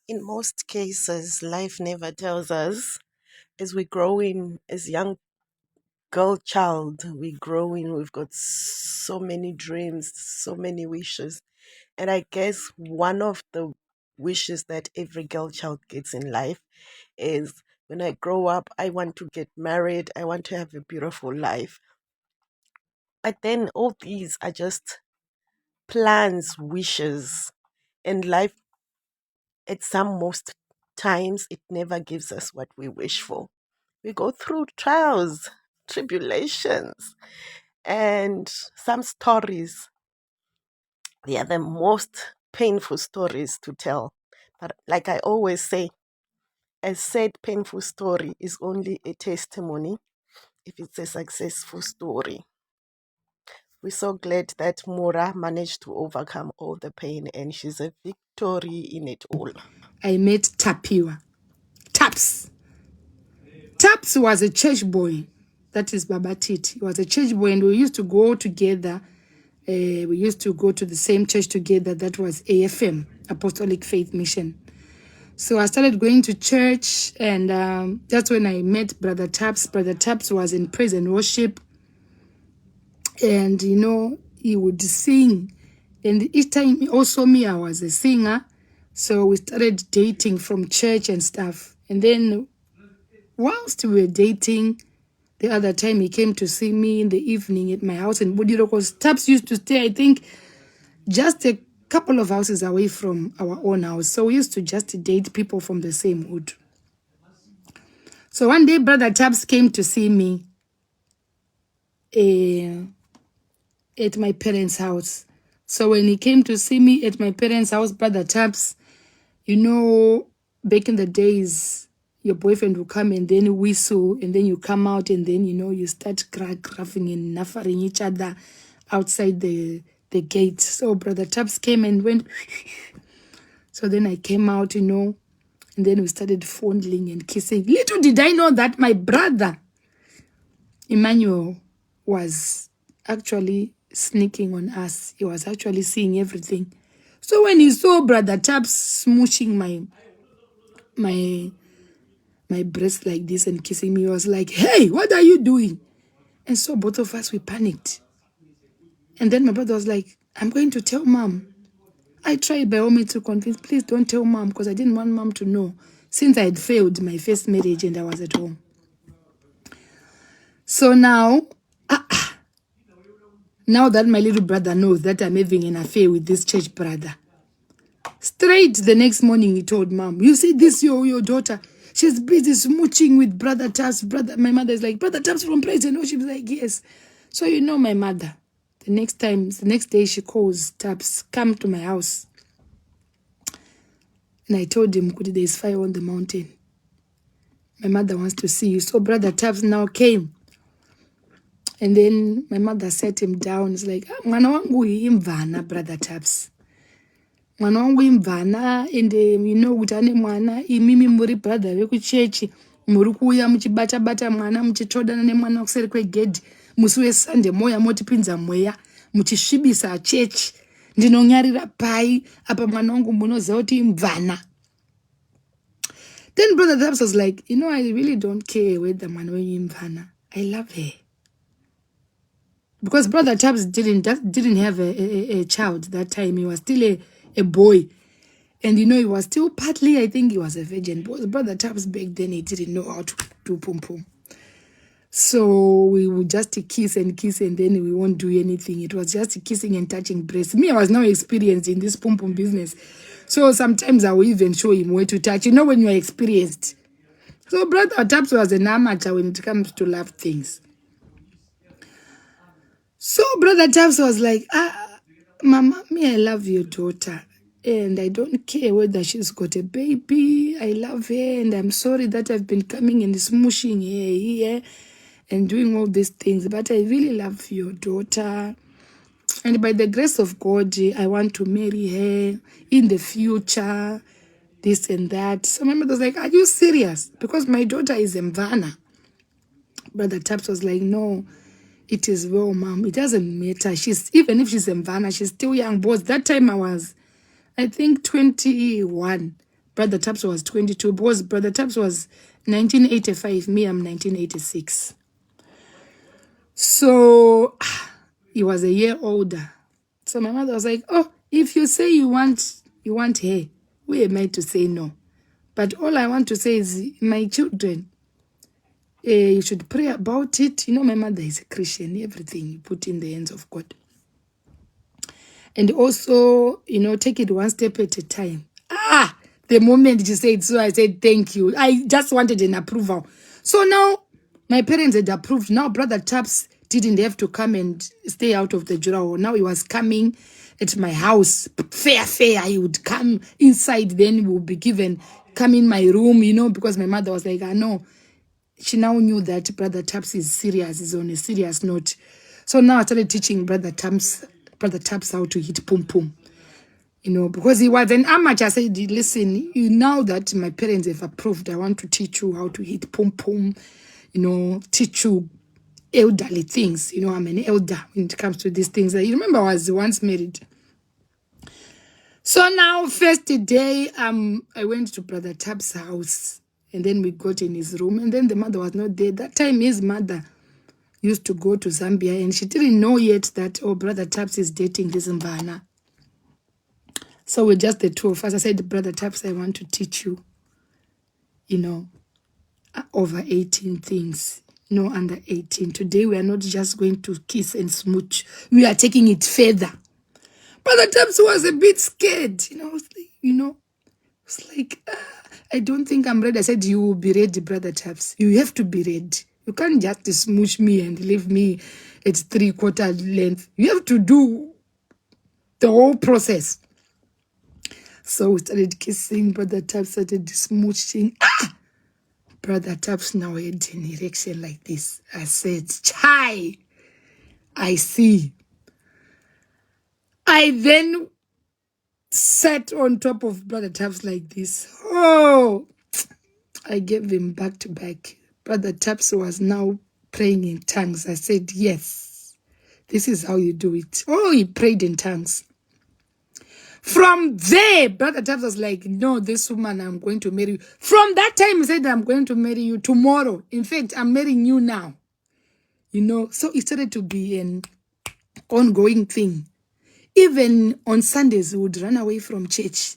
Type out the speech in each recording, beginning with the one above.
In most cases, life never tells us. As we grow in, as young girl child, we grow in, we've got so many dreams, so many wishes. And I guess one of the wishes that every girl child gets in life is when I grow up, I want to get married, I want to have a beautiful life. But then all these are just plans, wishes, and life at some most times it never gives us what we wish for. We go through trials, tribulations, and some stories. They are the most painful stories to tell. But like I always say, a sad, painful story is only a testimony if it's a successful story. We're so glad that Mura managed to overcome all the pain and she's a victory in it all. I met Tapiwa. Taps. Taps was a church boy. That is Babatit. He was a church boy, and we used to go together. We used to go to the same church together. That was AFM, Apostolic Faith Mission. So I started going to church, and that's when I met Brother Taps. Brother Taps was in praise and worship, and he would sing. And each time, also me, I was a singer. So we started dating from church and stuff. And then whilst we were dating, the other time he came to see me in the evening at my house in Budiro, because Taps used to stay, I think, just a couple of houses away from our own house. So we used to just date people from the same hood. So one day, Brother Taps came to see me at my parents' house. So when he came to see me at my parents' house, Brother Taps, back in the days, your boyfriend will come and then whistle, and then you come out, and then, you start graphing and naffering each other outside the gate. So Brother Taps came and went. So then I came out, and then we started fondling and kissing. Little did I know that my brother, Emmanuel, was actually sneaking on us. He was actually seeing everything. So when he saw Brother Taps smooshing my breast like this and kissing me, he was like, "Hey, what are you doing?" And so both of us, we panicked. And then my brother was like, "I'm going to tell mom." I tried by all means to convince, "Please don't tell mom," because I didn't want mom to know, since I had failed my first marriage and I was at home. So now that my little brother knows that I'm having an affair with this church brother, straight the next morning he told mom, "You see this, your daughter, she's busy smooching with Brother Taps." My mother is like, "Brother Taps from Praise and Worship?" She's like, "Yes." So my mother, the next day she calls Taps, "Come to my house." And I told him, "There's fire on the mountain. My mother wants to see you." So Brother Taps now came. And then my mother sat him down. It's like, "Mwana wangu imvana, Brother Taps. Mwana wangu imvana, and kuti ane mwana, imimi muri brother vekuchechi, muri kuuya muchibata-bata mwana, muchitodana nemwana kuseri kwegedhi, musi weSunday moya motipinza mweya, muchisvibisa chechi. Ndinonyarira pai, apa mwana wangu munoziva kuti imvana." Then Brother Taps was like, "I really don't care whether mwana wenyu imvana. I love her." Because Brother Taps didn't have a child that time. He was still a boy. And he was still partly, I think he was a virgin. But Brother Taps back then, he didn't know how to do pum-pum. So we would just kiss, and then we won't do anything. It was just kissing and touching breasts. Me, I was now experienced in this pum-pum business. So sometimes I will even show him where to touch. When you are experienced. So Brother Taps was an amateur when it comes to love things. So Brother Taps was like, "Mama, me, I love your daughter. And I don't care whether she's got a baby. I love her. And I'm sorry that I've been coming and smooshing her here and doing all these things. But I really love your daughter. And by the grace of God, I want to marry her in the future, this and that." So my mother was like, "Are you serious? Because my daughter is Mvana." Brother Taps was like, "No, it is well, mom. It doesn't matter. Even if she's Mvana, she's still young." Boys, that time I was, I think, 21. Brother Taps was 22 because Brother Taps was 1985. Me, I'm 1986. So he was a year older. So my mother was like, oh, if you say you want her, we are made to say no. But all I want to say is, my children, you should pray about it. You know, my mother is a Christian. Everything you put in the hands of God. And also, you know, take it one step at a time. The moment she said so, I said, thank you. I just wanted an approval. So now, my parents had approved. Now, Brother Taps didn't have to come and stay out of the Jura. Now, he was coming at my house. Fair. He would come inside, then we would be given, come in my room, you know, because my mother was like, I know. She now knew that Brother Taps is serious, is on a serious note. So now I started teaching Brother Taps how to hit pum pum. You know, because he was an amateur. I said, listen, you now that my parents have approved, I want to teach you how to hit pum pum, you know, teach you elderly things. You know, I'm an elder when it comes to these things. You remember I was once married. So now, first day, I went to Brother Tap's house, and then we got in his room, and then the mother was not there. That time, his mother used to go to Zambia, and she didn't know yet that, oh, Brother Taps is dating this Mbana. So we're just the two of us. I said, Brother Taps, I want to teach you, you know, over 18 things, no under 18. Today, we are not just going to kiss and smooch. We are taking it further. Brother Taps was a bit scared, you know, it's like, I don't think I'm ready. I said, you will be ready, Brother Taps. You have to be ready. You can't just smooch me and leave me at 3/4 length. You have to do the whole process. So we started kissing. Brother Taps started smooching. Brother Taps now had an erection like this. I said, Chai, I see. I then sat on top of Brother Taps like this. Oh, I gave him back to back. Brother Taps was now praying in tongues. I said, yes, this is how you do it. Oh, he prayed in tongues. From there, Brother Taps was like, no, this woman, I'm going to marry you. From that time, he said, I'm going to marry you tomorrow. In fact, I'm marrying you now. You know, so it started to be an ongoing thing. Even on Sundays, we would run away from church,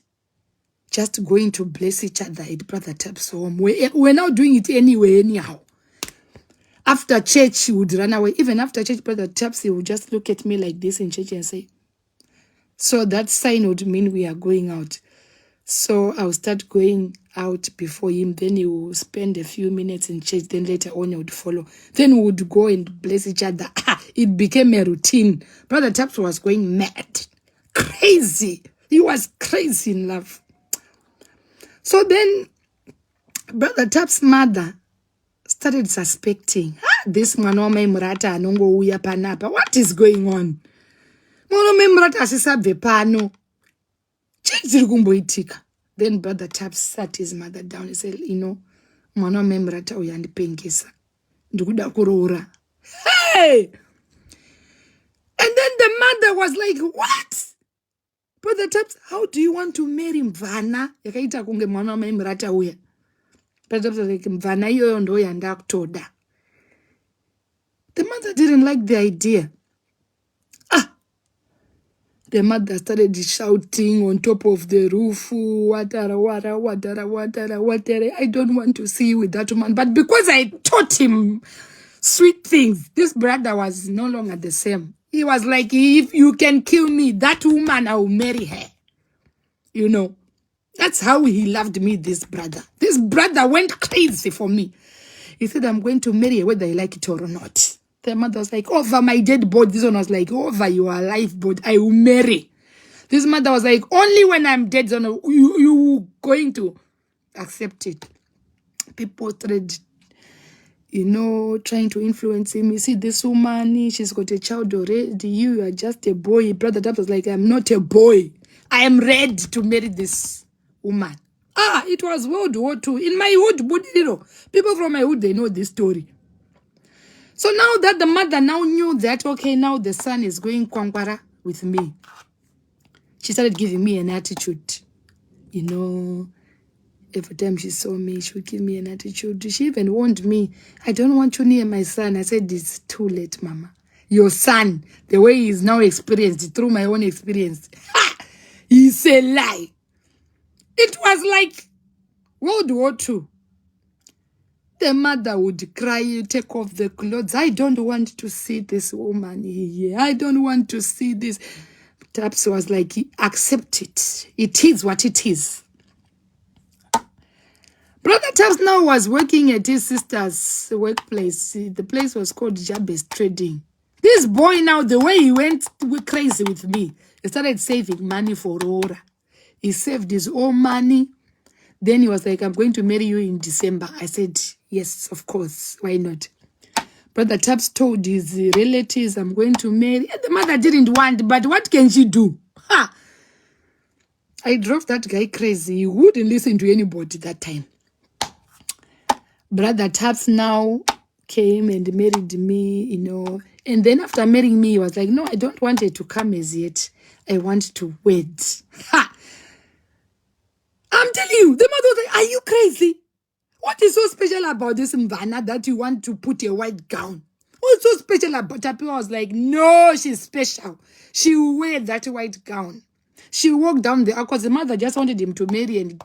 just going to bless each other at Brother Taps' home. We're now doing it anyway, anyhow. After church, he would run away. Even after church, Brother Taps, he would just look at me like this in church and say, so that sign would mean we are going out. So I'll start going out before him. Then he will spend a few minutes in church. Then later on, he would follow. Then we would go and bless each other. It became a routine. Brother Taps was going mad. Crazy. He was crazy in love. So then, Brother Taps' mother started suspecting, this mwanome murata anongo uya panapa. What is going on? Mwanome murata asisabve pano. Then Brother Taps sat his mother down and said, you know, mwanome murata uyandipengesa. Ndukuda kurora. Hey! And then the mother was like, what? Brother Taps, how do you want to marry Mvana? Yakaita kunge mwanome murata uya. Brother Taps was like, Mvana iyo ndo yandakutoda. The mother didn't like the idea. The mother started shouting on top of the roof, watara. I don't want to see you with that woman. But because I taught him sweet things, this brother was no longer the same. He was like, if you can kill me, that woman, I will marry her. You know, that's how he loved me, this brother. This brother went crazy for me. He said, I'm going to marry her whether I like it or not. The mother was like, over my dead body. This one was like, over your alive body, I will marry. This mother was like, only when I'm dead, you going to accept it. People started, you know, trying to influence him. You see, this woman, she's got a child already. You are just a boy. Brother Taps was like, I'm not a boy. I am ready to marry this woman. It was World War II. In my hood, people from my hood, they know this story. So now that the mother now knew that, okay, now the son is going Kwangwara with me, she started giving me an attitude. You know, Every time she saw me, she would give me an attitude. She even warned me, I don't want you near my son. I said, it's too late, Mama. Your son, the way he is now experienced through my own experience, he's a lie. It was like World War II. The mother would cry, take off the clothes. I don't want to see this woman here. I don't want to see this. Taps was like, accept it. It is what it is. Brother Taps now was working at his sister's workplace. The place was called Jabez Trading. This boy now, the way he went crazy with me, he started saving money for Aurora. He saved his own money. Then he was like, I'm going to marry you in December. I said, yes, of course. Why not? Brother Taps told his relatives, I'm going to marry. And the mother didn't want, but what can she do? Ha! I drove that guy crazy. He wouldn't listen to anybody that time. Brother Taps now came and married me, you know. And then after marrying me, he was like, no, I don't want it to come as yet. I want to wed. Ha! I'm telling you, the mother was like, are you crazy? What is so special about this Mvana that you want to put a white gown? What's so special about her? People was like, no, she's special. She will wear that white gown. She walked down the aisle because the mother just wanted him to marry and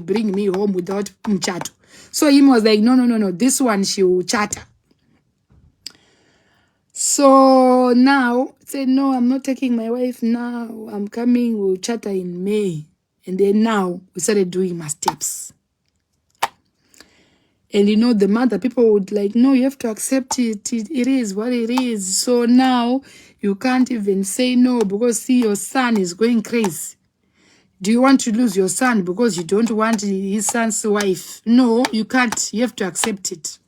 bring me home without mchato. So he was like, no, this one she will chatter. So now, said, no, I'm not taking my wife now. I'm coming, we'll chatter in May. And then now, we started doing my steps. And you know, the mother, people would like, no, you have to accept it. It is what it is. So now, you can't even say no because, see, your son is going crazy. Do you want to lose your son because you don't want his son's wife? No, you can't. You have to accept it.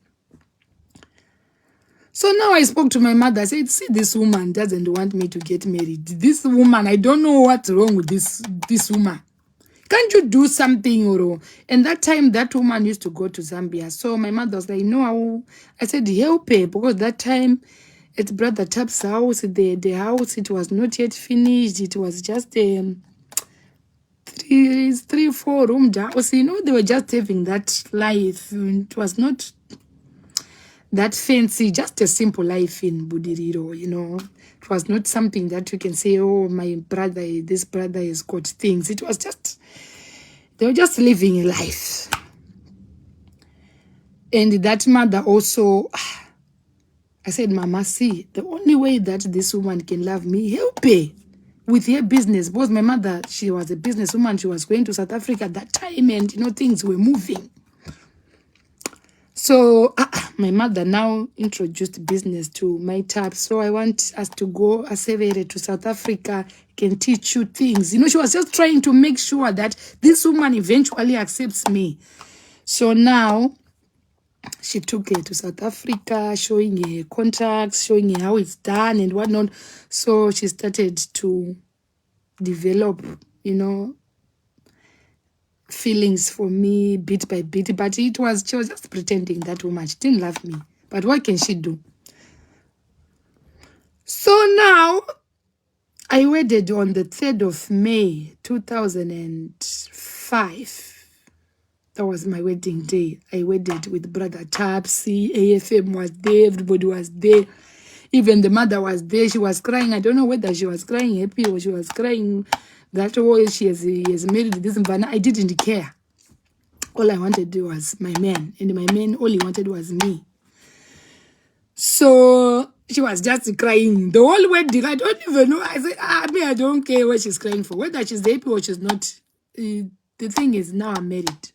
So now I spoke to my mother. I said, see, this woman doesn't want me to get married. This woman, I don't know what's wrong with this woman. Can't you do something? Or and that time, that woman used to go to Zambia. So my mother was like, no, I said, help her. Because that time, at Brother Tap's house, the house, it was not yet finished. It was just three, 4 room house. You know, they were just having that life. It was not that fancy, just a simple life in Budiriro, you know. It was not something that you can say, oh, my brother, this brother has got things. It was just, they were just living a life. And that mother also, I said, Mama, see, the only way that this woman can love me, help her with her business. Because my mother, she was a businesswoman. She was going to South Africa at that time and, you know, things were moving. So my mother now introduced business to my Taps. So I want us to go Asevere to South Africa, can teach you things. You know, she was just trying to make sure that this woman eventually accepts me. So now she took her to South Africa, showing her contracts, showing her how it's done and whatnot. So she started to develop, you know, feelings for me bit by bit, but she was just pretending, that woman. She didn't love me. But what can she do? So now I wedded on the 3rd of May 2005. That was my wedding day. I wedded with Brother Tapsi. AFM was there, everybody was there. Even the mother was there. She was crying. I don't know whether she was crying happy or she was crying that, oh, she has married this Mvana. I didn't care. All I wanted was my man. And my man, all he wanted was me. So she was just crying. The whole wedding, I don't even know. I said, I don't care what she's crying for. Whether she's happy or she's not. The thing is, now I'm married.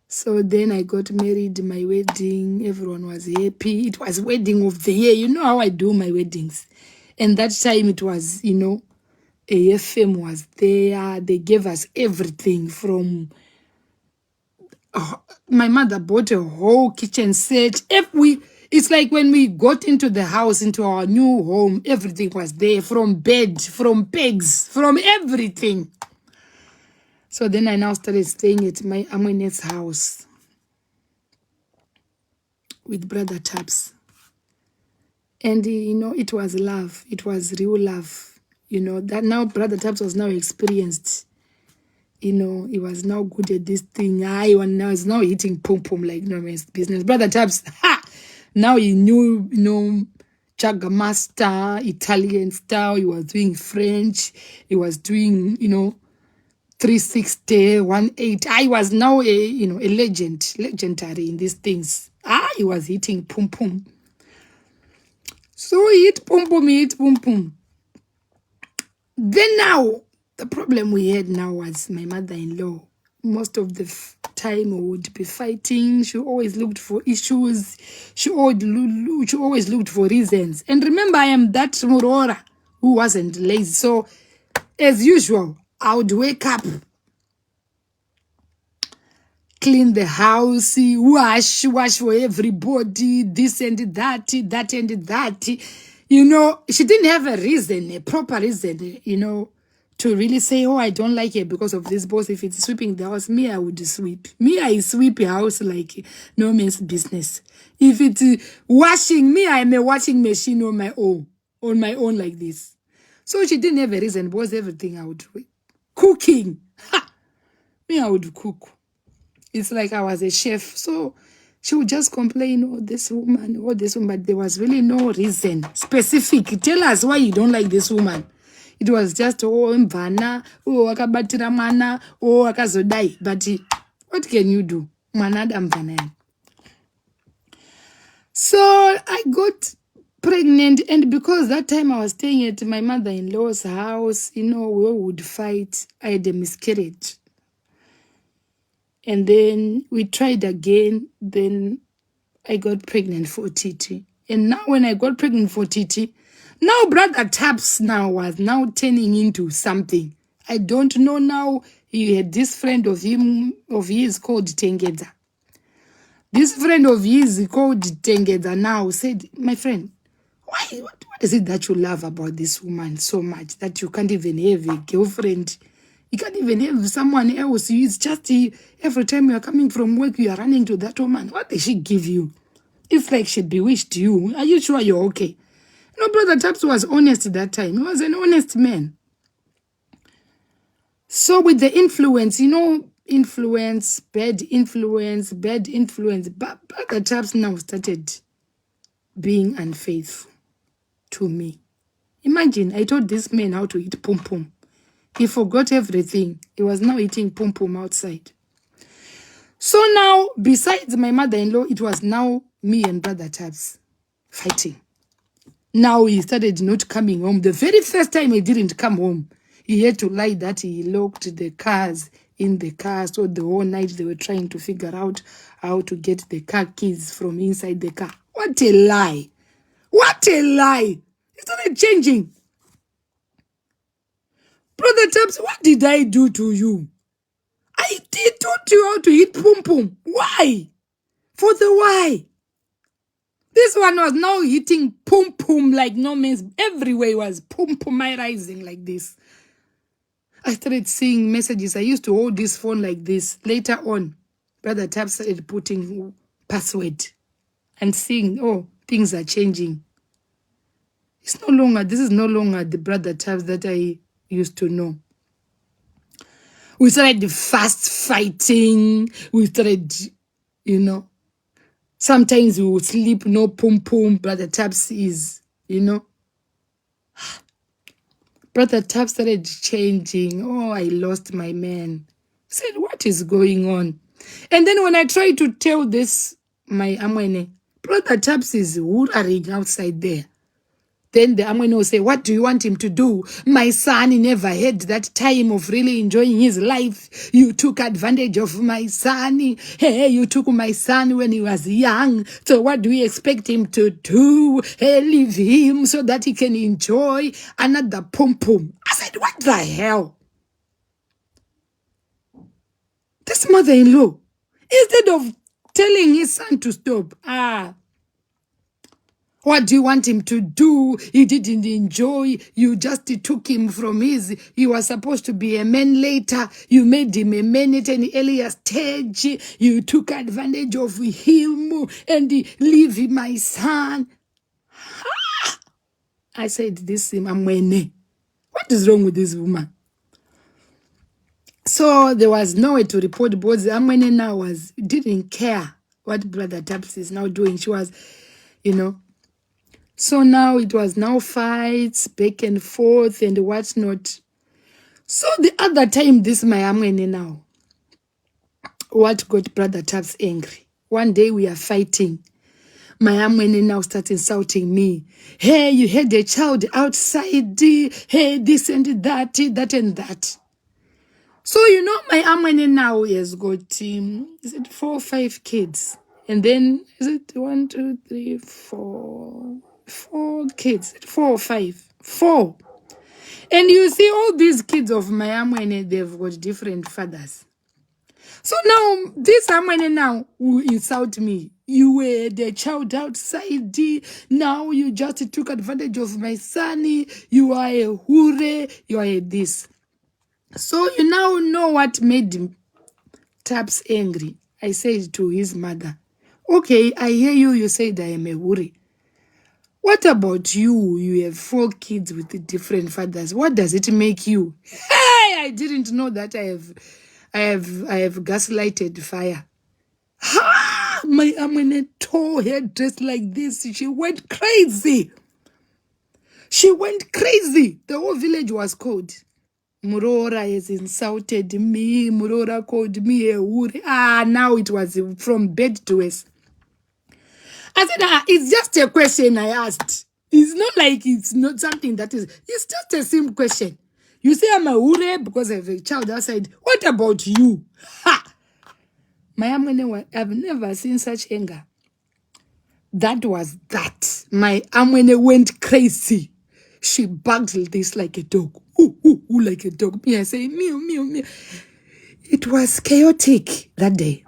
So then I got married, my wedding. Everyone was happy. It was wedding of the year. You know how I do my weddings. And that time it was, you know, AFM was there. They gave us everything from... my mother bought a whole kitchen set. It's like when we got into the house, into our new home, everything was there, from bed, from pegs, from everything. So then I now started staying at my Amuinet's house with Brother Taps. And, you know, it was love. It was real love. You know, that now Brother Taps was now experienced he was now good at this thing. I was now eating pom pom like no man's business. Brother Tabs, now he knew, Jagger Master, Italian style. He was doing French. He was doing, 360, 18. I was now a legendary in these things. He was eating pom pom. So he eat pom pom, Then now, the problem we had now was my mother-in-law. Most of the time we would be fighting. She always looked for issues. She always looked for reasons. And remember, I am that Murora who wasn't lazy. So, as usual, I would wake up, clean the house, wash for everybody, this and that and that. She didn't have a reason, a proper reason, to really say, oh, I don't like it because of this boss. If it's sweeping the house, me, I would sweep. Me, I sweep a house like no man's business. If it's washing, me, I'm a washing machine on my own like this. So she didn't have a reason, because everything I would do. Cooking. Me, I would cook. It's like I was a chef. So she would just complain, oh, this woman, but there was really no reason specific. Tell us why you don't like this woman. It was just, oh, mvana, oh, akabatira mwana, oh, akazodai. But what can you do? Mwanada mvana. So I got pregnant, and because that time I was staying at my mother-in-law's house, we would fight. I had a miscarriage. And then we tried again. Then I got pregnant for Titi. And now when I got pregnant for Titi, now Brother Taps now was now turning into something. I don't know now. He had this friend of his called Tengeda. This friend of his called Tengeda now said, my friend, what is it that you love about this woman so much that you can't even have a girlfriend? You can't even have someone else. It's just every time you are coming from work, you are running to that woman. What did she give you? It's like she bewitched you. Are you sure you're okay? Brother Taps was honest at that time. He was an honest man. So with the influence, bad influence, but Brother Taps now started being unfaithful to me. Imagine, I told this man how to eat pom pom. He forgot everything. He was now eating pom pom outside. So now, besides my mother-in-law, it was now me and Brother Tabs fighting. Now he started not coming home. The very first time he didn't come home, he had to lie that he locked the cars in the car. So the whole night they were trying to figure out how to get the car keys from inside the car. What a lie. What a lie. He started changing. Brother Tabs, what did I do to you? I did taught you how to eat pom pom. Why? For the why? This one was now eating pom pom like no man's. Everywhere was pom rising like this. I started seeing messages. I used to hold this phone like this. Later on, Brother Tab started putting password and seeing, oh, things are changing. This is no longer the Brother Tabs that I used to know. We started fast fighting. We started, sometimes we would sleep, no pom pom. Brother Tabs is, Brother Tab started changing. Oh, I lost my man. I said, what is going on? And then when I tried to tell this, my Amwene, Brother Tabs is hollering outside there. Then the Amwene will say, what do you want him to do? My son, he never had that time of really enjoying his life. You took advantage of my son. Hey, you took my son when he was young. So what do you expect him to do? Hey, leave him so that he can enjoy another pom-pom. I said, what the hell? This mother-in-law, instead of telling his son to stop, what do you want him to do? He didn't enjoy. You just took him from he was supposed to be a man later. You made him a man at an earlier stage. You took advantage of him and leave him, my son. I said, this Amwene, what is wrong with this woman? So there was no way to report because Amwene now didn't care what Brother Taps is now doing. She was, you know. So now it was now fights back and forth and whatnot. So the other time, this my Amwene now, what got Brother Taps angry? One day we are fighting. My Amwene now starts insulting me. Hey, you had a child outside. Hey, this and that and that. So, my Amwene now has got, is it 4 or 5 kids? And then, is it 1, 2, 3, 4, 4 kids? 4 or 5? 4. And you see all these kids of my Amwene, they've got different fathers. So now, this Amwene now will insult me. You were the child outside. Now you just took advantage of my son. You are a hure. You are a this. So you now know what made Taps angry. I said to his mother, okay, I hear you. You said I am a hure. What about you? You have 4 kids with different fathers. What does it make you? Hey, I didn't know that I have gaslighted fire. Ha! My Amwene tore her dress like this. She went crazy. She went crazy. The whole village was cold. Murora has insulted me. Murora called me a hure. Now it was from bed to worse. I said, it's just a question I asked. It's not like it's not something that is. It's just a simple question. You say I'm a hure because I have a child outside. What about you? Ha! My Amwene, I've never seen such anger. That was that. My Amwene went crazy. She barked this like a dog. Ooh, ooh, ooh, like a dog. Me, I say, meow, meow, meow. It was chaotic that day.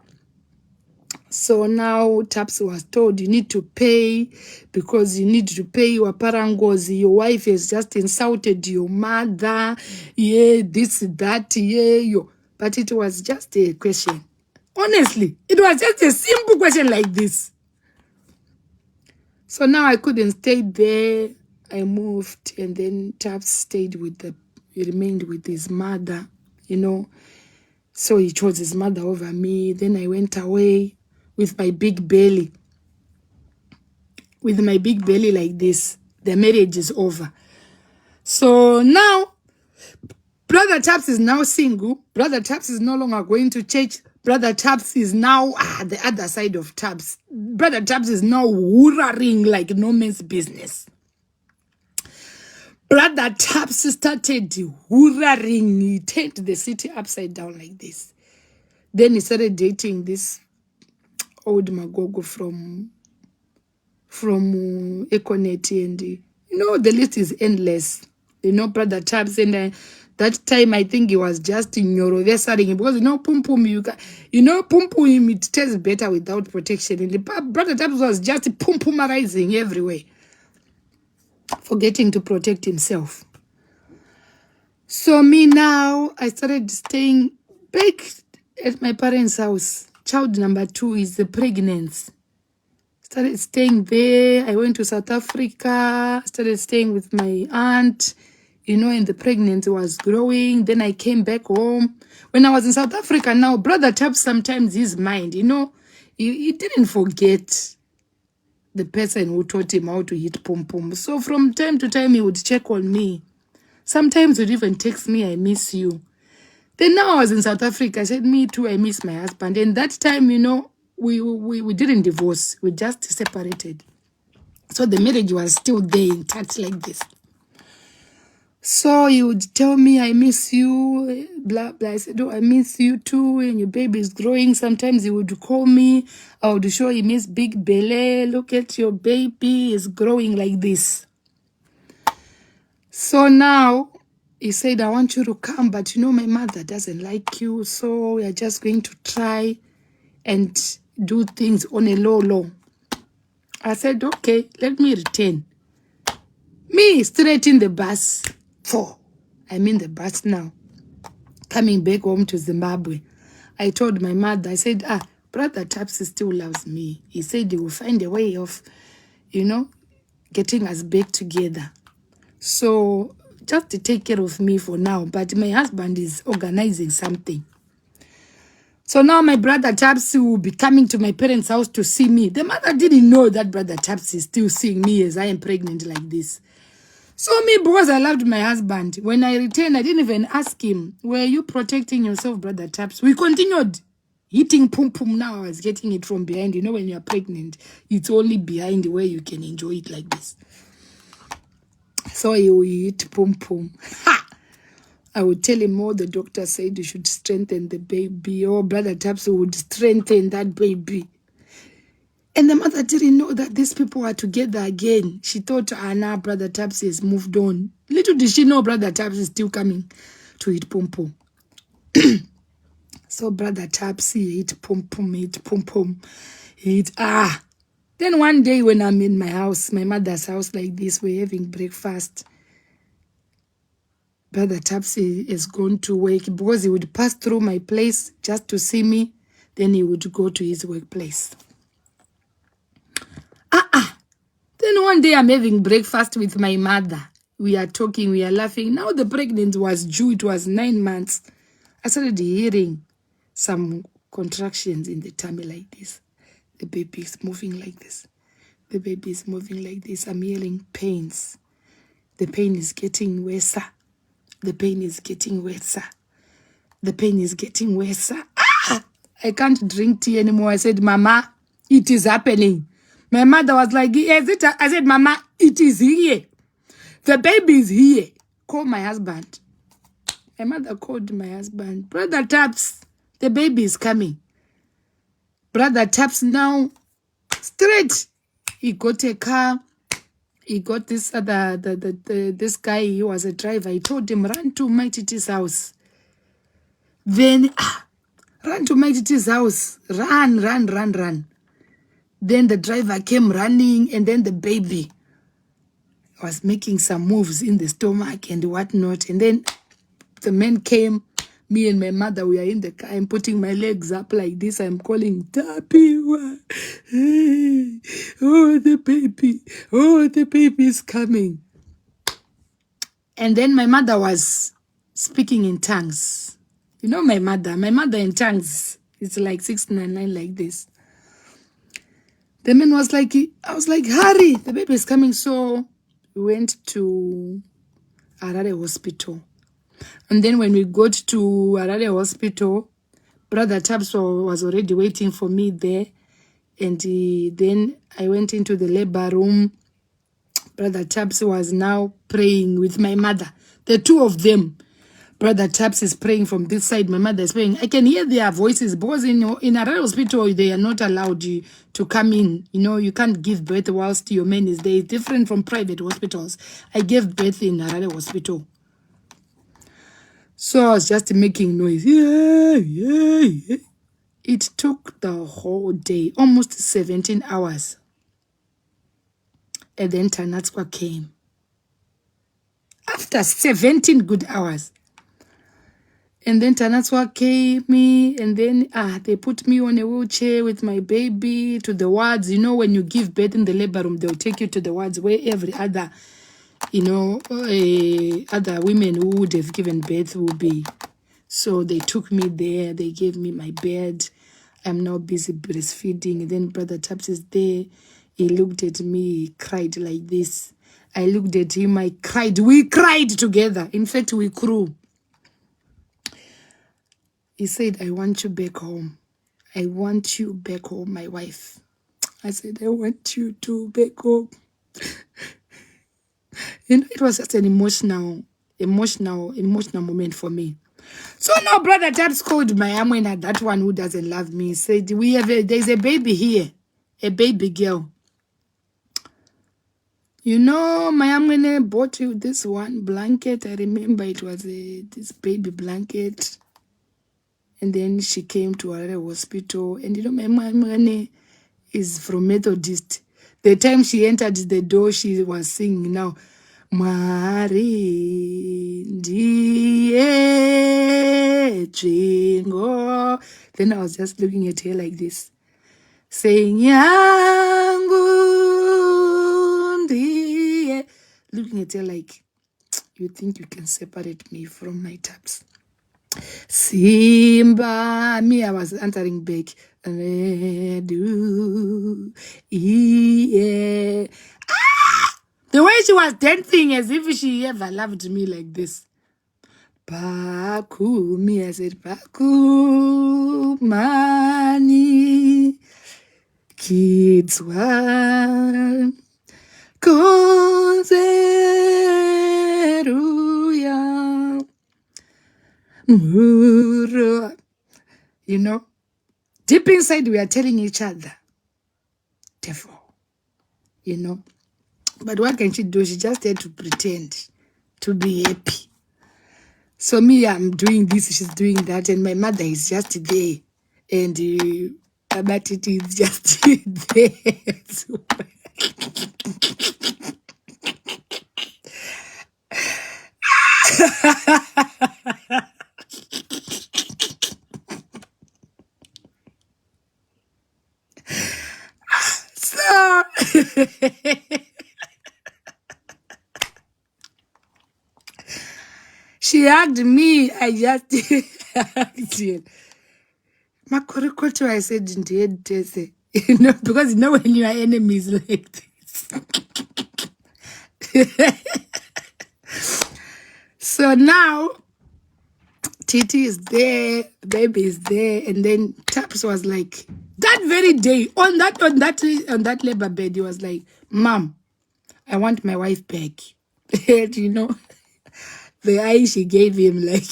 So now Taps was told you need to pay because you need to pay your parangozi. Your wife has just insulted your mother. Yeah, this, that, yeah. But it was just a question. Honestly, it was just a simple question like this. So now I couldn't stay there. I moved and then Taps he remained with his mother, So he chose his mother over me. Then I went away with my big belly. With my big belly like this. The marriage is over. So now, Brother Taps is now single. Brother Taps is no longer going to church. Brother Taps is now the other side of Taps. Brother Taps is now whoring like no man's business. Brother Taps started whoring. He turned the city upside down like this. Then he started dating this old Magogo from Econet, and the list is endless. Brother Taps, and that time I think he was just neurovesering because pum pum pum pum it tastes better without protection, and the Brother Taps was just pum pumarizing everywhere, forgetting to protect himself. So me now, I started staying back at my parents' house. Child number 2 is the pregnancy. Started staying there. I went to South Africa. Started staying with my aunt, and the pregnancy was growing. Then I came back home. When I was in South Africa now, Brother Taps sometimes his mind, he didn't forget the person who taught him how to hit pom pom. So from time to time, he would check on me. Sometimes he'd even text me, I miss you. Then now I was in South Africa. I said, me too, I miss my husband. And that time, we didn't divorce. We just separated. So the marriage was still there intact like this. So he would tell me, I miss you, blah, blah. I said, I miss you too, and your baby is growing. Sometimes he would call me. I would show him his big belly. Look at your baby, is growing like this. So now he said, I want you to come, but my mother doesn't like you, so we are just going to try and do things on a low. I said, okay, let me return. Me, straight in the bus. I'm in the bus now, coming back home to Zimbabwe. I told my mother, I said, Brother Taps still loves me. He said he will find a way of, getting us back together. So just to take care of me for now. But my husband is organizing something. So now my brother Tapsi will be coming to my parents' house to see me. The mother didn't know that brother Tapsi is still seeing me as I am pregnant like this. So me, because I loved my husband, when I returned, I didn't even ask him, were you protecting yourself, brother Taps? We continued hitting pum pum. Now I was getting it from behind. You know, when you're pregnant, it's only behind where you can enjoy it like this. So he will hit pum pum. Ha! I would tell him, oh, the doctor said you should strengthen the baby. Oh, brother Taps would strengthen that baby. And the mother didn't know that these people are together again. She thought, now brother Taps has moved on. Little did she know brother Taps is still coming to eat pum pum. So brother Taps eat pum pum, eat pum pum, eat Then one day when I'm in my house, my mother's house like this, we're having breakfast. Brother Taps is going to work because he would pass through my place just to see me. Then he would go to his workplace. Then one day I'm having breakfast with my mother. We are talking, we are laughing. Now the pregnancy was due, it was 9 months. I started hearing some contractions in the tummy like this. The baby is moving like this. The baby is moving like this. I'm hearing pains. The pain is getting worse. The pain is getting worse. The pain is getting worse. I can't drink tea anymore. I said, Mama, it is happening. My mother was like, is it? I said, Mama, it is here. The baby is here. Call my husband. My mother called my husband. Brother Taps, the baby is coming. Brother Taps now, straight. He got a car. He got this other, this guy, he was a driver. He told him, run to my titi's house. Then, run to my titi's house. Run. Then the driver came running, and then the baby was making some moves in the stomach and whatnot. And then the man came. Me and my mother, we are in the car. I'm putting my legs up like this. I'm calling, Tapiwa. Hey, oh, the baby is coming. And then my mother was speaking in tongues. You know my mother in tongues, it's like 699 like this. The man was like, I was like, hurry, the baby is coming. So we went to Harare Hospital. And then when we got to Harare Hospital, Brother Taps was already waiting for me there. And then I went into the labor room. Brother Taps was now praying with my mother. The two of them. Brother Taps is praying from this side. My mother is praying. I can hear their voices because in a hospital, they are not allowed to come in. You know, you can't give birth whilst your man is there. It's different from private hospitals. I gave birth in Harare Hospital. So I was just making noise. Yeah. It took the whole day, almost 17 hours. And then Tanatswa came. After 17 good hours. And then Tanatswa came me, and then they put me on a wheelchair with my baby to the wards. You know, when you give birth in the labor room, they'll take you to the wards where every other, other women who would have given birth will be. So they took me there. They gave me my bed. I'm now busy breastfeeding. And then Brother Taps is there. He looked at me. He cried like this. I looked at him. I cried. We cried together. In fact, we crew. He said, I want you back home. I want you back home, my wife. I said, I want you to back home. It was just an emotional moment for me. So now Brother Taps called my Amwena, that one who doesn't love me. He said, there's a baby here, a baby girl. You know, my Amwena bought you this one blanket. I remember it was this baby blanket. And then she came to our hospital. And you know, my mama is from Methodist. The time she entered the door, she was singing now, Mari ndiye jingo. Then I was just looking at her like this, saying, Yangu ndiye. Looking at her like, You think you can separate me from my taps? Simba, me, I was answering back. Yeah. The way she was dancing as if she ever loved me like this. Paku, me, I said, Paku, money, kids, one, Konzeruya, Muro. You know, deep inside, we are telling each other, devil, you know. But what can she do? She just had to pretend to be happy. So me, I'm doing this, she's doing that, and my mother is just there. And but it is just there. So she hugged me. I just hugged her. Makorikoto, I said, you know, because you know when you are enemies like this. So now Titi is there, the baby is there, and then Taps was like, that very day on that labor bed, he was like, Mom, I want my wife back. And you know, the eye she gave him, like,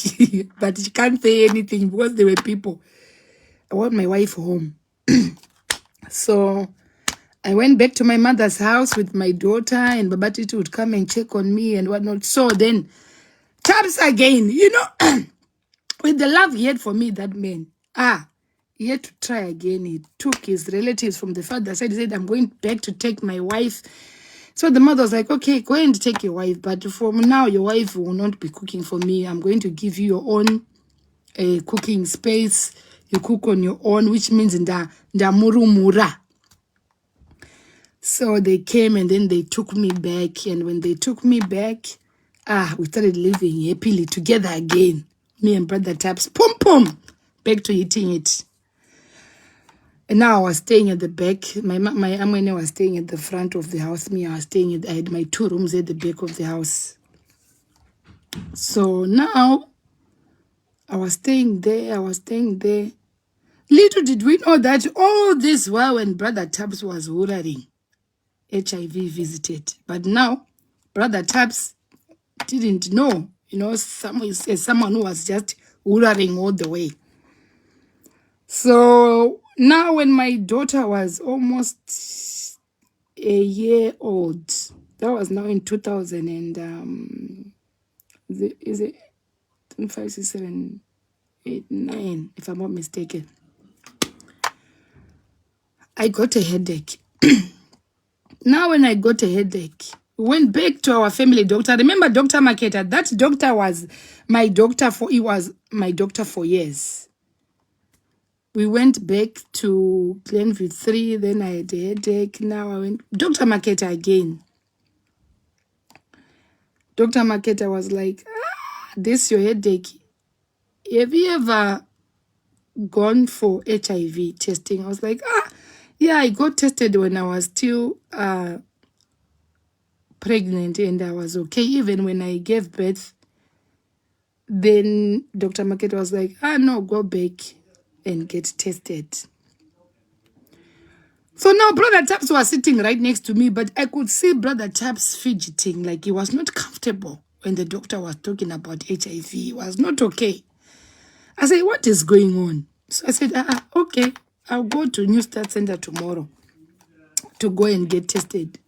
but she can't say anything because there were people. I want my wife home. So I went back to my mother's house with my daughter, and Baba Titi would come and check on me and whatnot. So then, Taps again, you know, with the love he had for me, that man, he had to try again. He took his relatives from the father side. He said, I'm going back to take my wife. So the mother was like, okay, go and take your wife. But from now, your wife will not be cooking for me. I'm going to give you your own cooking space. You cook on your own, which means nda murumura. So they came and then they took me back. And when they took me back, we started living happily together again. Me and Brother Taps, pum pum, back to eating it. And now I was staying at the back. My Amwene was staying at the front of the house. Me, I was staying I had my 2 rooms at the back of the house. So now I was staying there. Little did we know that all this while when Brother Taps was ordering, HIV visited. But now, Brother Taps didn't know, you know, someone who was just ordering all the way. So now when my daughter was almost a year old, that was now in 2000 and, is it 5, 6, 7, 8, 9, if I'm not mistaken. I got a headache. Now when I got a headache, we went back to our family doctor. Remember Dr. Maketa? That doctor was my doctor for years. We went back to Glenview 3, then I had a headache. Now I went Dr. Maketa again. Dr. Maketa was like, this your headache. Have you ever gone for HIV testing? I was like, yeah, I got tested when I was still pregnant and I was okay. Even when I gave birth, then Dr. Maketa was like, no, go back and get tested. So now Brother Taps was sitting right next to me, but I could see Brother Taps fidgeting, like he was not comfortable when the doctor was talking about HIV. He was not okay. I said, what is going on? So I said, okay, I'll go to New Start Center tomorrow to go and get tested.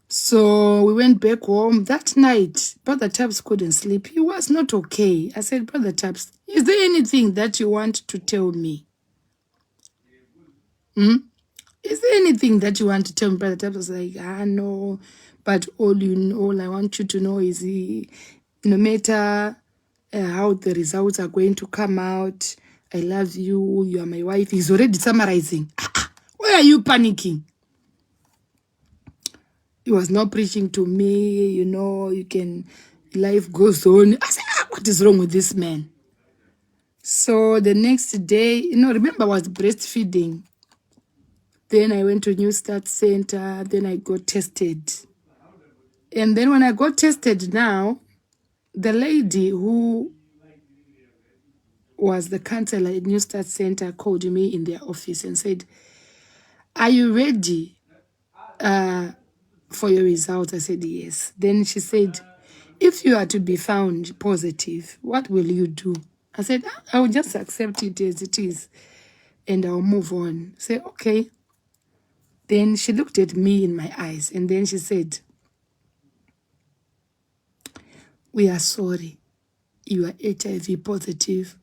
So we went back home. That night, Brother Taps couldn't sleep. He was not okay. I said, Brother Taps, is there anything that you want to tell me? Is there anything that you want to tell me? Brother Taps was like, no. But all I want you to know is no matter how the results are going to come out, I love you, you are my wife. He's already summarizing. Why are you panicking? He was not preaching to me, you know, you can Life goes on. I said, what is wrong with this man? So the next day, remember I was breastfeeding. Then I went to New Start Center. Then I got tested. And then when I got tested now, the lady who was the counselor at New Start Center called me in their office and said, are you ready for your results? I said, yes. Then she said, if you are to be found positive, what will you do? I said, I will just accept it as it is and I'll move on. Say, okay. Then she looked at me in my eyes and then she said, we are sorry. You are HIV positive.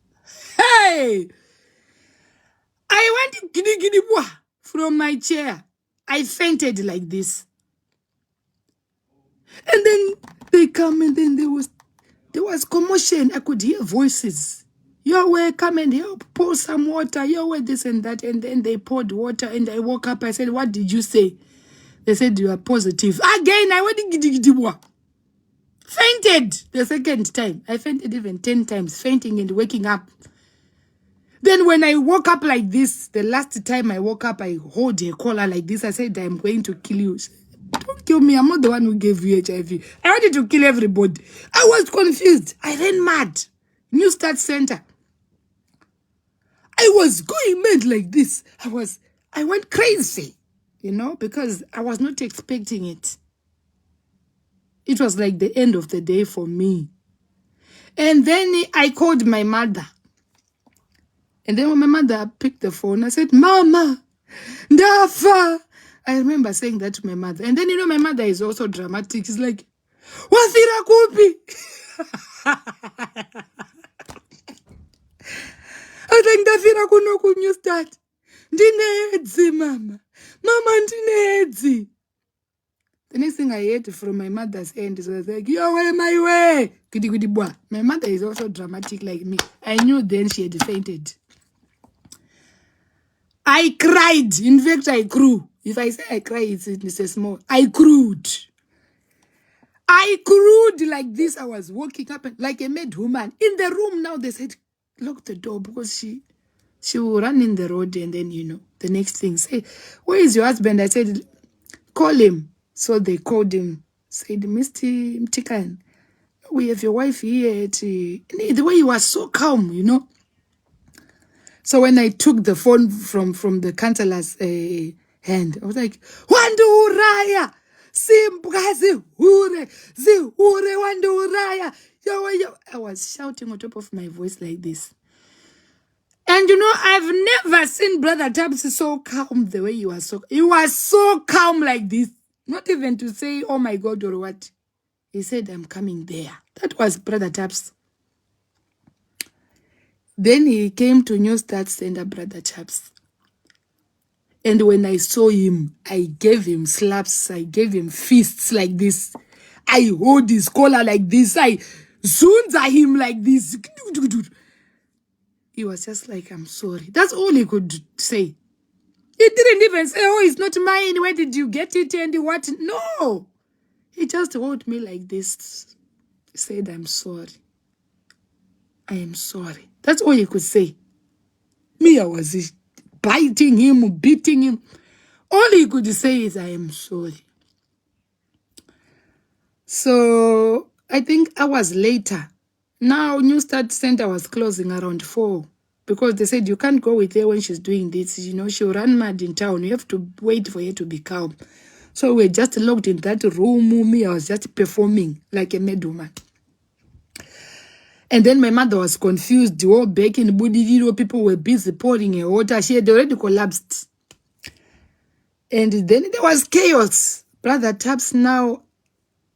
Hey! I went giddy giddy from my chair. I fainted like this. And then they come and then there was commotion. I could hear voices. Yahweh, come and help. Pour some water. Yahweh, this and that. And then they poured water and I woke up. I said, what did you say? They said, you are positive. Again, I went giddy giddy fainted the second time. I fainted even 10 times, fainting and waking up. Then when I woke up like this, the last time I woke up, I hold a collar like this. I said, I'm going to kill you. Don't kill me. I'm not the one who gave you HIV. I wanted to kill everybody. I was confused. I ran mad. New Start Center. I was going mad like this. I went crazy, because I was not expecting it. It was like the end of the day for me. And then I called my mother. And then when my mother picked the phone, I said, Mama, Dafa. I remember saying that to my mother. And then, my mother is also dramatic. She's like, Wathira kupi. I was like, Ndafira kuno ku New Start. Ndinedzi, Mama. Mama, ndinedzi. The next thing I heard from my mother's end was like, your way, my way. Gidi gidi bwa. My mother is also dramatic like me. I knew then she had fainted. I cried. In fact, I grew. If I say I cry, it's a small. I crewed. I crewed like this. I was walking up like a mad woman. In the room now, they said, lock the door because she will run in the road and then, the next thing, say, where is your husband? I said, call him. So they called him, said, Mr. Mtikan, we have your wife here. The way he was so calm, So when I took the phone from the counselor's hand, I was like, Wandu Raya, Simbuka Zihure, Wandu Raya. I was shouting on top of my voice like this. And I've never seen Brother Tabs so calm the way he was so calm like this. Not even to say, oh my God, or what. He said, I'm coming there. That was Brother Tabs. Then he came to New Start Center, Brother Tabs. And when I saw him, I gave him slaps. I gave him fists like this. I hold his collar like this. I zoomed at him like this. He was just like, I'm sorry. That's all he could say. He didn't even say, oh, it's not mine. Where did you get it and what? No. He just held me like this. He said, I'm sorry. I am sorry. That's all he could say. Me, I was biting him, beating him. All he could say is, I am sorry. So I think hours later, now New Start Center was closing around 4. Because they said, you can't go with her when she's doing this. She'll run mad in town. You have to wait for her to be calm. So we're just locked in that room. Me, I was just performing like a mad woman. And then my mother was confused. The whole baking body, people were busy pouring her water. She had already collapsed. And then there was chaos. Brother Taps now,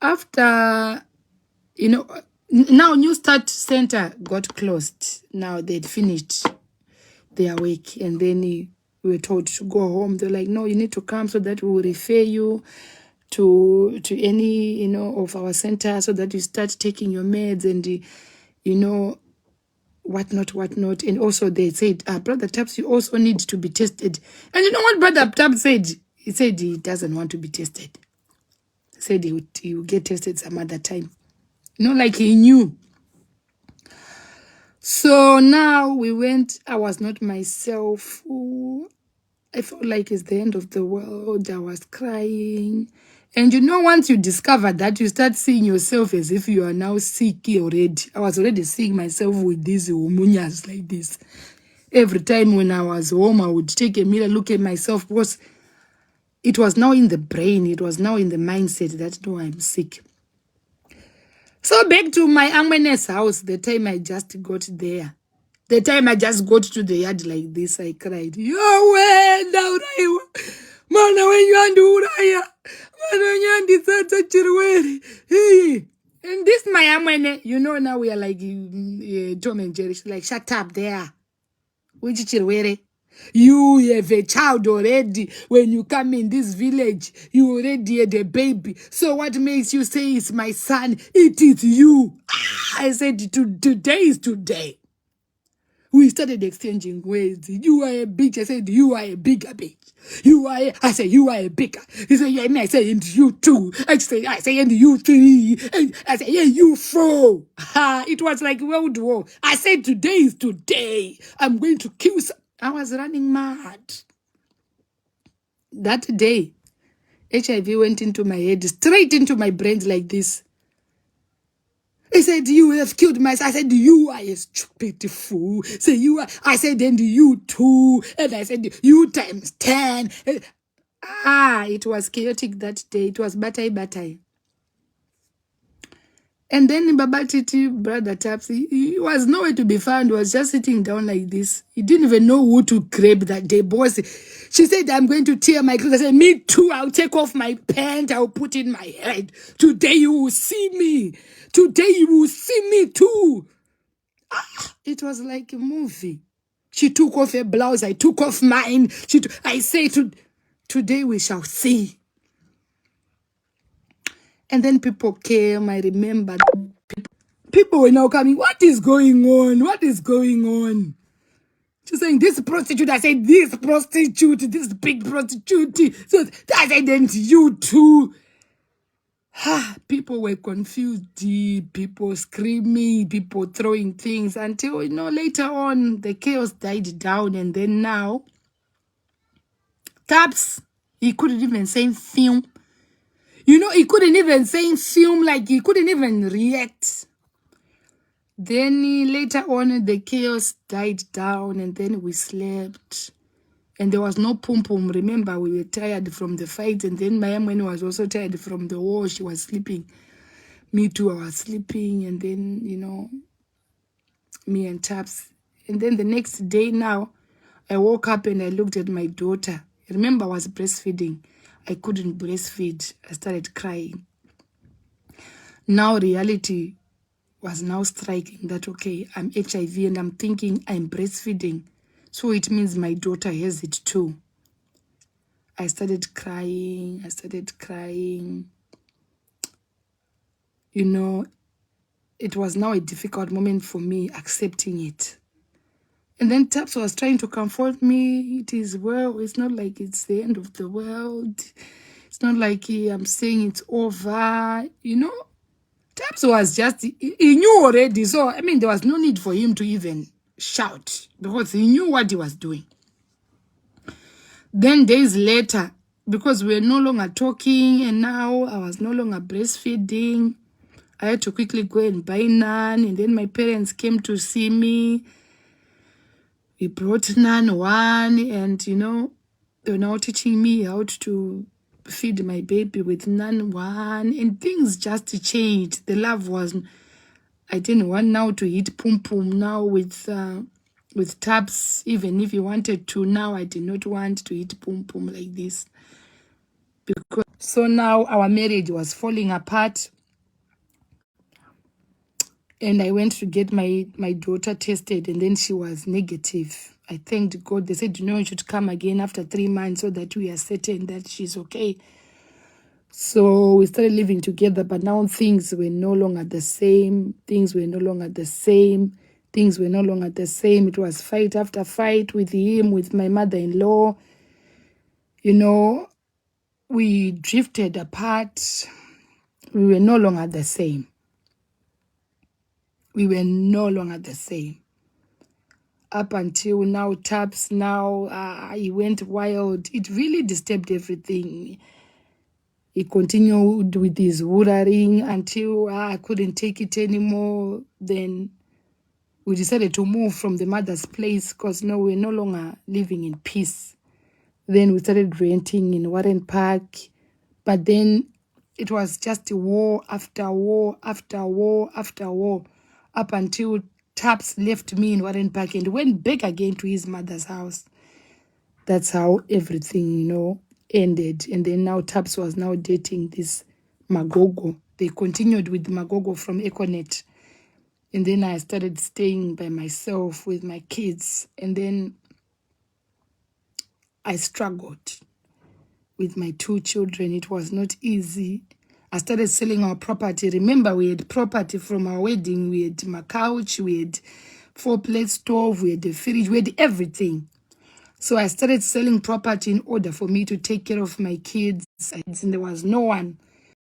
after, now New Start Center got closed. Now they'd finished their week. And then we were told to go home. They're like, no, you need to come so that we will refer you to any, of our center so that you start taking your meds and, whatnot. And also they said, Brother Taps, you also need to be tested. And you know what Brother Taps said? He said he doesn't want to be tested. He said he will get tested some other time. like he knew. So now we went, I was not myself. Ooh, I felt like it's the end of the world. I was crying. And once you discover that, you start seeing yourself as if you are now sick already. I was already seeing myself with these hormonias like this. Every time when I was home, I would take a mirror, look at myself, because it was now in the brain. It was now in the mindset that, no, I'm sick. So back to my Angmene's house, the time I just got there. The time I just got to the yard like this, I cried, Yahweh, Dauraiwa, Mana when you and Uraya, Mana when you and the Chirweri. Hey. And this my Amene, now we are like Tom and Jerry. She's like, shut up there. Which Chirweri? You have a child already. When you come in this village, you already had a baby. So what makes you say it's my son? It is you. I said, today is today. We started exchanging words. You are a bitch. I said, you are a bigger bitch. I said, you are a bigger. He said, yeah, and I said, and you too. I said, and you three. And I said, yeah, you four. It was like World War. I said, today is today. I'm going to kill some. I was running mad. That day, HIV went into my head, straight into my brain like this. He said, you have killed my son. I said, you are a stupid fool. Say you are. I said, and you too. And I said, you times 10. It was chaotic that day. It was batai. And then Baba Titi, Brother Taps, he was nowhere to be found. He was just sitting down like this. He didn't even know who to grab that day. Boss, she said, I'm going to tear my clothes. I said, me too. I'll take off my pants. I'll put in my head. Today you will see me. Today you will see me too. It was like a movie. She took off her blouse. I took off mine. I say, today we shall see. And then people came. I remember people were now coming. What is going on? What is going on? She's saying, this prostitute. I said, this prostitute, this big prostitute. So I said, and you too. People were confused, people screaming, people throwing things until, later on the chaos died down. And then now, Taps, he couldn't even say film. He couldn't even say film, like he couldn't even react. Then later on, the chaos died down and then we slept. And there was no pum pum. Remember, we were tired from the fight. And then Mayamwen was also tired from the war. She was sleeping. Me too, I was sleeping. And then, me and Taps. And then the next day now, I woke up and I looked at my daughter. Remember, I was breastfeeding. I couldn't breastfeed. I started crying. Now reality was now striking that, okay, I'm HIV and I'm thinking I'm breastfeeding. So it means my daughter has it too. I started crying. It was now a difficult moment for me accepting it. And then Taps was trying to comfort me. It is well. It's not like it's the end of the world. It's not like I'm saying it's over. Taps was just, he knew already. So, there was no need for him to even shout because he knew what he was doing. Then days later, because we were no longer talking and now I was no longer breastfeeding, I had to quickly go and buy naan. And then my parents came to see me. We brought naan one and, they were now teaching me how to feed my baby with naan one. And things just changed. The love was, I didn't want now to eat pum pum now with Taps. Even if he wanted to, now I did not want to eat pum pum like this. So now our marriage was falling apart. And I went to get my daughter tested and then she was negative. I thanked God. They said, you should come again after 3 months so that we are certain that she's okay. So we started living together, but now things were no longer the same. It was fight after fight with him, with my mother-in-law. We drifted apart. We were no longer the same. We were no longer the same. Up until now, Taps, now he went wild. It really disturbed everything. He continued with his worrying until I couldn't take it anymore. Then we decided to move from the mother's place because no, we're no longer living in peace. Then we started renting in Warren Park. But then it was just war after war after war after war up until Taps left me in Warren Park and went back again to his mother's house. That's how everything, ended. And then now Taps was now dating this Magogo. They continued with Magogo from Econet. And then I started staying by myself with my kids. And then I struggled with my 2 children. It was not easy. I started selling our property. Remember, we had property from our wedding. We had my couch, we had 4-plate stove, we had the fridge, we had everything. So I started selling property in order for me to take care of my kids. And there was no one